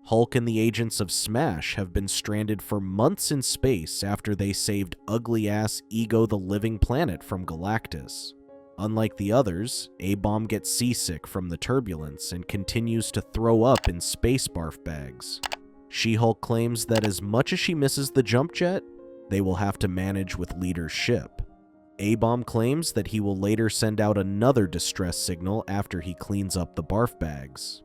Hulk and the agents of Smash have been stranded for months in space after they saved ugly-ass Ego the Living Planet from Galactus. Unlike the others, A-Bomb gets seasick from the turbulence and continues to throw up in space barf bags. She-Hulk claims that as much as she misses the jump jet, they will have to manage with Leader's ship. A-Bomb claims that he will later send out another distress signal after he cleans up the barf bags.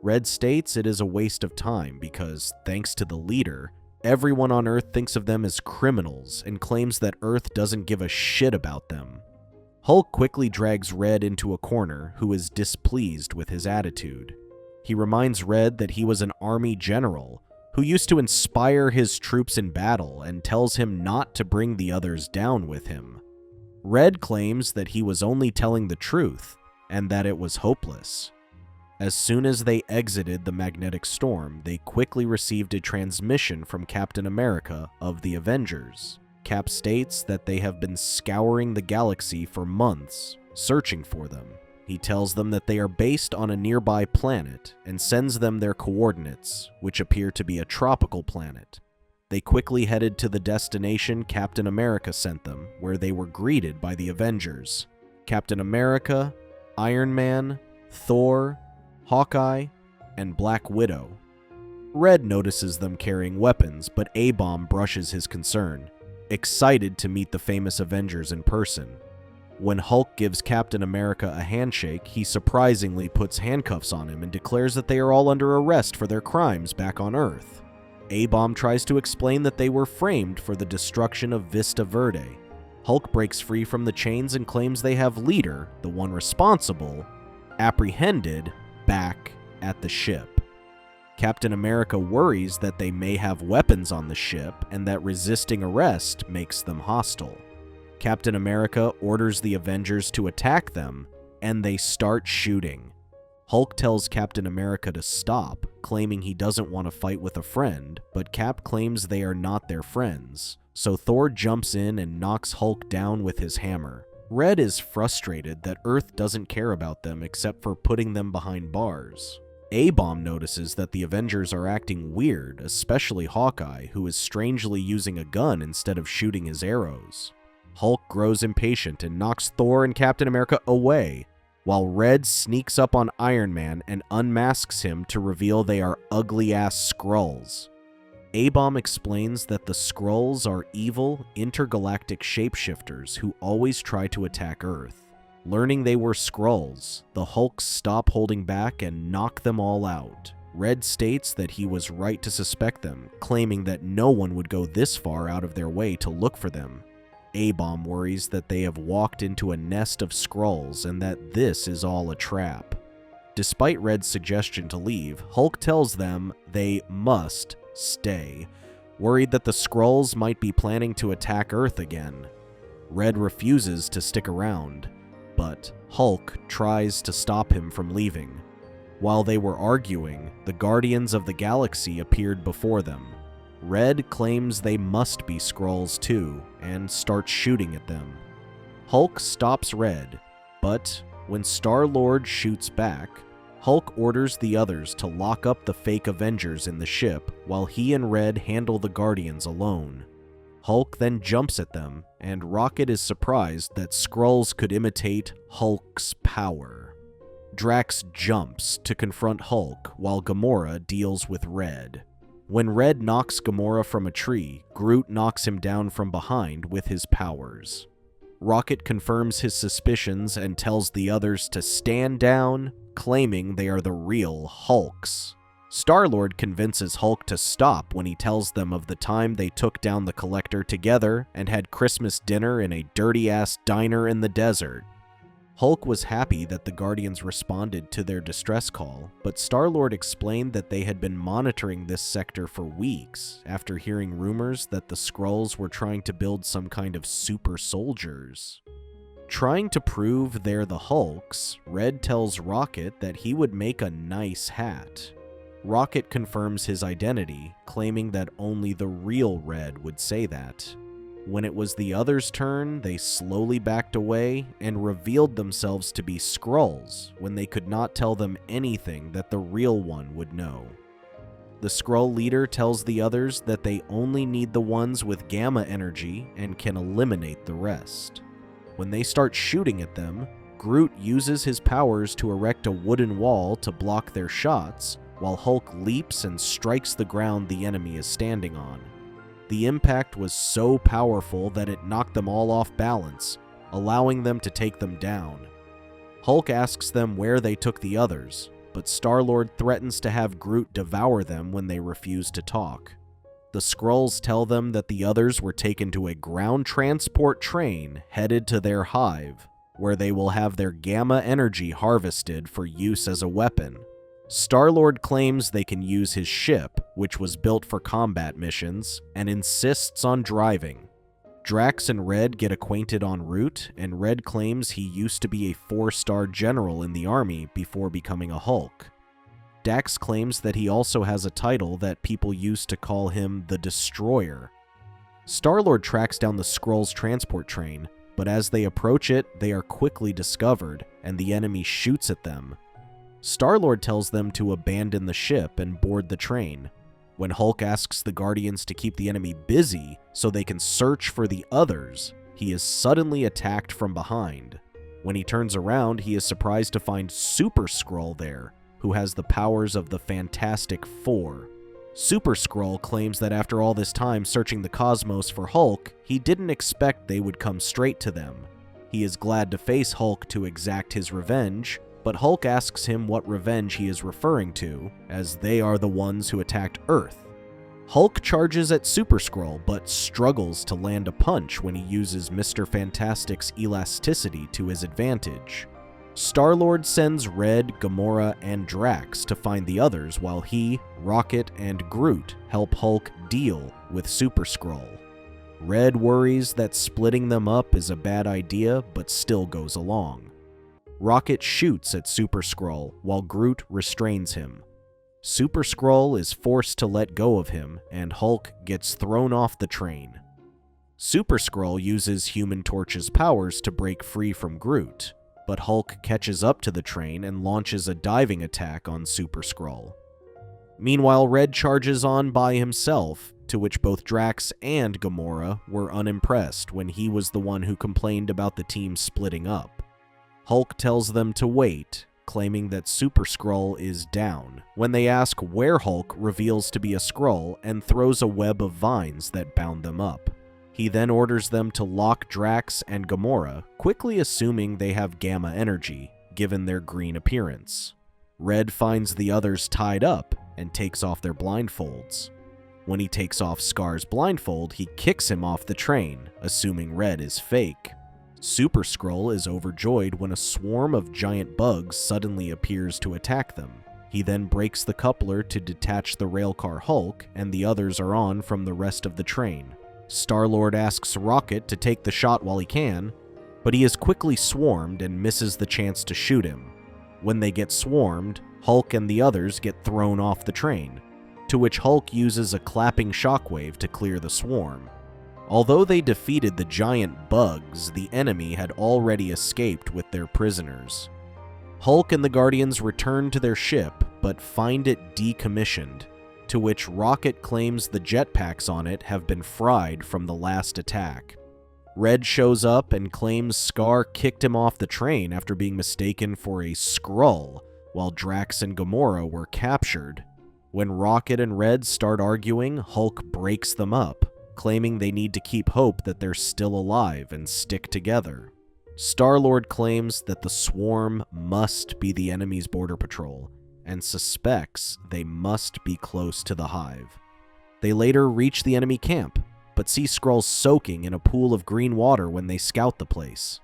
Red states it is a waste of time because, thanks to the Leader, everyone on Earth thinks of them as criminals and claims that Earth doesn't give a shit about them. Hulk quickly drags Red into a corner, who is displeased with his attitude. He reminds Red that he was an army general who used to inspire his troops in battle and tells him not to bring the others down with him. Red claims that he was only telling the truth and that it was hopeless. As soon as they exited the magnetic storm, they quickly received a transmission from Captain America of the Avengers. Cap states that they have been scouring the galaxy for months, searching for them. He tells them that they are based on a nearby planet and sends them their coordinates, which appear to be a tropical planet. They quickly headed to the destination Captain America sent them, where they were greeted by the Avengers. Captain America, Iron Man, Thor, Hawkeye, and Black Widow. Red notices them carrying weapons, but A-Bomb brushes his concern, excited to meet the famous Avengers in person. When Hulk gives Captain America a handshake, he surprisingly puts handcuffs on him and declares that they are all under arrest for their crimes back on Earth. A-Bomb tries to explain that they were framed for the destruction of Vista Verde. Hulk breaks free from the chains and claims they have Leader, the one responsible, apprehended back at the ship. Captain America worries that they may have weapons on the ship and that resisting arrest makes them hostile. Captain America orders the Avengers to attack them, and they start shooting. Hulk tells Captain America to stop, claiming he doesn't want to fight with a friend, but Cap claims they are not their friends, so Thor jumps in and knocks Hulk down with his hammer. Red is frustrated that Earth doesn't care about them except for putting them behind bars. A-Bomb notices that the Avengers are acting weird, especially Hawkeye, who is strangely using a gun instead of shooting his arrows. Hulk grows impatient and knocks Thor and Captain America away, while Red sneaks up on Iron Man and unmasks him to reveal they are ugly-ass Skrulls. A-Bomb explains that the Skrulls are evil, intergalactic shapeshifters who always try to attack Earth. Learning they were Skrulls, the Hulks stop holding back and knock them all out. Red states that he was right to suspect them, claiming that no one would go this far out of their way to look for them. A-Bomb worries that they have walked into a nest of Skrulls and that this is all a trap. Despite Red's suggestion to leave, Hulk tells them they must stay, worried that the Skrulls might be planning to attack Earth again. Red refuses to stick around, but Hulk tries to stop him from leaving. While they were arguing, the Guardians of the Galaxy appeared before them. Red claims they must be Skrulls too, and starts shooting at them. Hulk stops Red, but when Star-Lord shoots back, Hulk orders the others to lock up the fake Avengers in the ship while he and Red handle the Guardians alone. Hulk then jumps at them, and Rocket is surprised that Skrulls could imitate Hulk's power. Drax jumps to confront Hulk while Gamora deals with Red. When Red knocks Gamora from a tree, Groot knocks him down from behind with his powers. Rocket confirms his suspicions and tells the others to stand down, claiming they are the real Hulks. Star-Lord convinces Hulk to stop when he tells them of the time they took down the Collector together and had Christmas dinner in a dirty-ass diner in the desert. Hulk was happy that the Guardians responded to their distress call, but Star-Lord explained that they had been monitoring this sector for weeks after hearing rumors that the Skrulls were trying to build some kind of super soldiers. Trying to prove they're the Hulks, Red tells Rocket that he would make a nice hat. Rocket confirms his identity, claiming that only the real Red would say that. When it was the others' turn, they slowly backed away and revealed themselves to be Skrulls when they could not tell them anything that the real one would know. The Skrull leader tells the others that they only need the ones with gamma energy and can eliminate the rest. When they start shooting at them, Groot uses his powers to erect a wooden wall to block their shots, while Hulk leaps and strikes the ground the enemy is standing on. The impact was so powerful that it knocked them all off balance, allowing them to take them down. Hulk asks them where they took the others, but Star-Lord threatens to have Groot devour them when they refuse to talk. The Skrulls tell them that the others were taken to a ground transport train headed to their hive, where they will have their gamma energy harvested for use as a weapon. Star-Lord claims they can use his ship, which was built for combat missions, and insists on driving. Drax and Red get acquainted en route, and Red claims he used to be a 4-star general in the army before becoming a Hulk. Dax claims that he also has a title that people used to call him the Destroyer. Star-Lord tracks down the Skrulls' transport train, but as they approach it, they are quickly discovered, and the enemy shoots at them. Star-Lord tells them to abandon the ship and board the train. When Hulk asks the Guardians to keep the enemy busy so they can search for the others, he is suddenly attacked from behind. When he turns around, he is surprised to find Super Skrull there, who has the powers of the Fantastic Four. Super Skrull claims that after all this time searching the cosmos for Hulk, he didn't expect they would come straight to them. He is glad to face Hulk to exact his revenge, but Hulk asks him what revenge he is referring to, as they are the ones who attacked Earth. Hulk charges at Super Skrull, but struggles to land a punch when he uses Mr. Fantastic's elasticity to his advantage. Star-Lord sends Red, Gamora, and Drax to find the others while he, Rocket, and Groot help Hulk deal with Super Skrull. Red worries that splitting them up is a bad idea, but still goes along. Rocket shoots at Super Skrull while Groot restrains him. Super Skrull is forced to let go of him, and Hulk gets thrown off the train. Super Skrull uses Human Torch's powers to break free from Groot, but Hulk catches up to the train and launches a diving attack on Super Skrull. Meanwhile, Red charges on by himself, to which both Drax and Gamora were unimpressed when he was the one who complained about the team splitting up. Hulk tells them to wait, claiming that Super Skrull is down. When they ask where Hulk reveals to be a Skrull and throws a web of vines that bound them up. He then orders them to lock Drax and Gamora, quickly assuming they have gamma energy, given their green appearance. Red finds the others tied up and takes off their blindfolds. When he takes off Scar's blindfold, he kicks him off the train, assuming Red is fake. Super Skrull is overjoyed when a swarm of giant bugs suddenly appears to attack them. He then breaks the coupler to detach the railcar Hulk, and the others are on from the rest of the train. Star-Lord asks Rocket to take the shot while he can, but he is quickly swarmed and misses the chance to shoot him. When they get swarmed, Hulk and the others get thrown off the train, to which Hulk uses a clapping shockwave to clear the swarm. Although they defeated the giant bugs, the enemy had already escaped with their prisoners. Hulk and the Guardians return to their ship, but find it decommissioned, to which Rocket claims the jetpacks on it have been fried from the last attack. Red shows up and claims Scar kicked him off the train after being mistaken for a Skrull, while Drax and Gamora were captured. When Rocket and Red start arguing, Hulk breaks them up, claiming they need to keep hope that they're still alive and stick together. Star-Lord claims that the swarm must be the enemy's border patrol, and suspects they must be close to the hive. They later reach the enemy camp, but see Skrulls soaking in a pool of green water when they scout the place.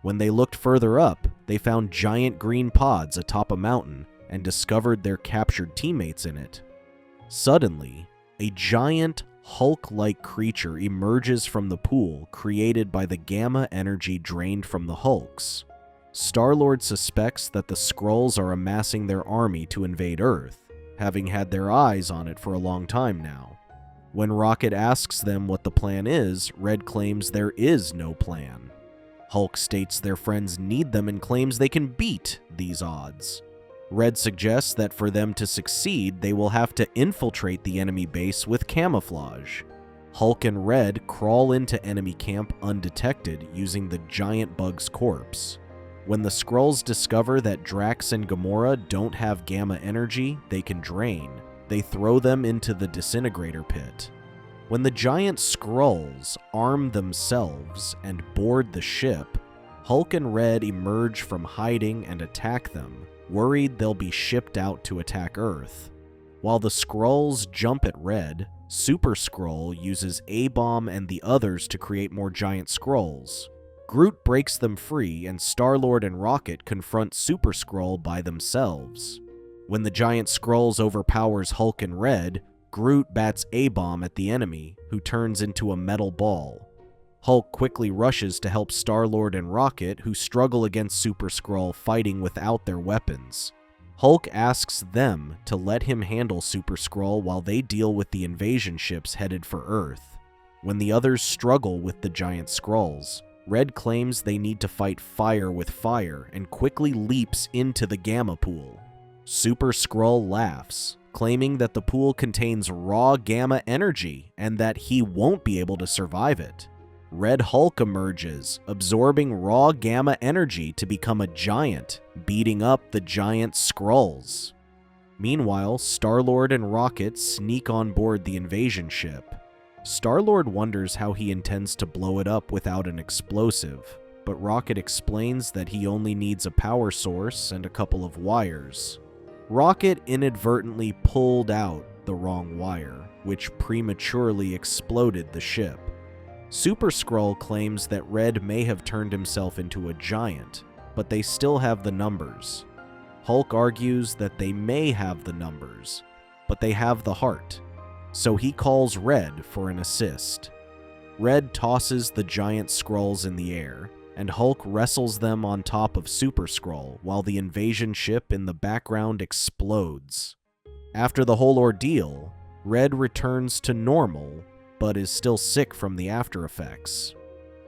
When they looked further up, they found giant green pods atop a mountain and discovered their captured teammates in it. Suddenly, a giant Hulk-like creature emerges from the pool created by the gamma energy drained from the Hulks. Star-Lord suspects that the Skrulls are amassing their army to invade Earth, having had their eyes on it for a long time now. When Rocket asks them what the plan is, Red claims there is no plan. Hulk states their friends need them and claims they can beat these odds. Red suggests that for them to succeed, they will have to infiltrate the enemy base with camouflage. Hulk and Red crawl into enemy camp undetected using the giant bug's corpse. When the Skrulls discover that Drax and Gamora don't have gamma energy they can drain, they throw them into the disintegrator pit. When the giant Skrulls arm themselves and board the ship, Hulk and Red emerge from hiding and attack them, worried they'll be shipped out to attack Earth. While the Skrulls jump at Red, Super Skrull uses A-Bomb and the others to create more giant Skrulls. Groot breaks them free, and Star-Lord and Rocket confront Super Skrull by themselves. When the giant Skrulls overpowers Hulk and Red, Groot bats A-Bomb at the enemy, who turns into a metal ball. Hulk quickly rushes to help Star-Lord and Rocket, who struggle against Super Skrull fighting without their weapons. Hulk asks them to let him handle Super Skrull while they deal with the invasion ships headed for Earth. When the others struggle with the giant Skrulls, Red claims they need to fight fire with fire and quickly leaps into the gamma pool. Super Skrull laughs, claiming that the pool contains raw gamma energy and that he won't be able to survive it. Red Hulk emerges, absorbing raw gamma energy to become a giant, beating up the giant Skrulls. Meanwhile, Star-Lord and Rocket sneak on board the invasion ship. Star-Lord wonders how he intends to blow it up without an explosive, but Rocket explains that he only needs a power source and a couple of wires. Rocket inadvertently pulled out the wrong wire, which prematurely exploded the ship. Super Skrull claims that Red may have turned himself into a giant, but they still have the numbers. Hulk argues that they may have the numbers, but they have the heart, so he calls Red for an assist. Red tosses the giant Skrulls in the air, and Hulk wrestles them on top of Super Skrull while the invasion ship in the background explodes. After the whole ordeal, Red returns to normal, but is still sick from the after effects.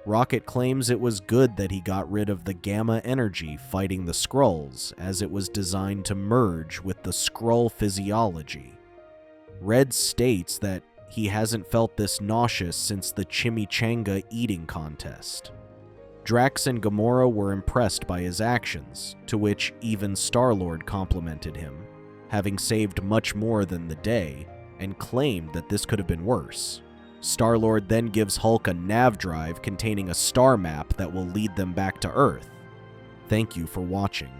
Rocket claims it was good that he got rid of the gamma energy fighting the Skrulls, as it was designed to merge with the Skrull physiology. Red states that he hasn't felt this nauseous since the chimichanga eating contest. Drax and Gamora were impressed by his actions, to which even Star-Lord complimented him, having saved much more than the day, and claimed that this could have been worse. Star-Lord then gives Hulk a nav drive containing a star map that will lead them back to Earth. Thank you for watching.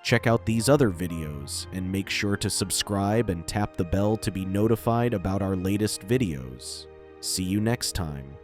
Check out these other videos, and make sure to subscribe and tap the bell to be notified about our latest videos. See you next time.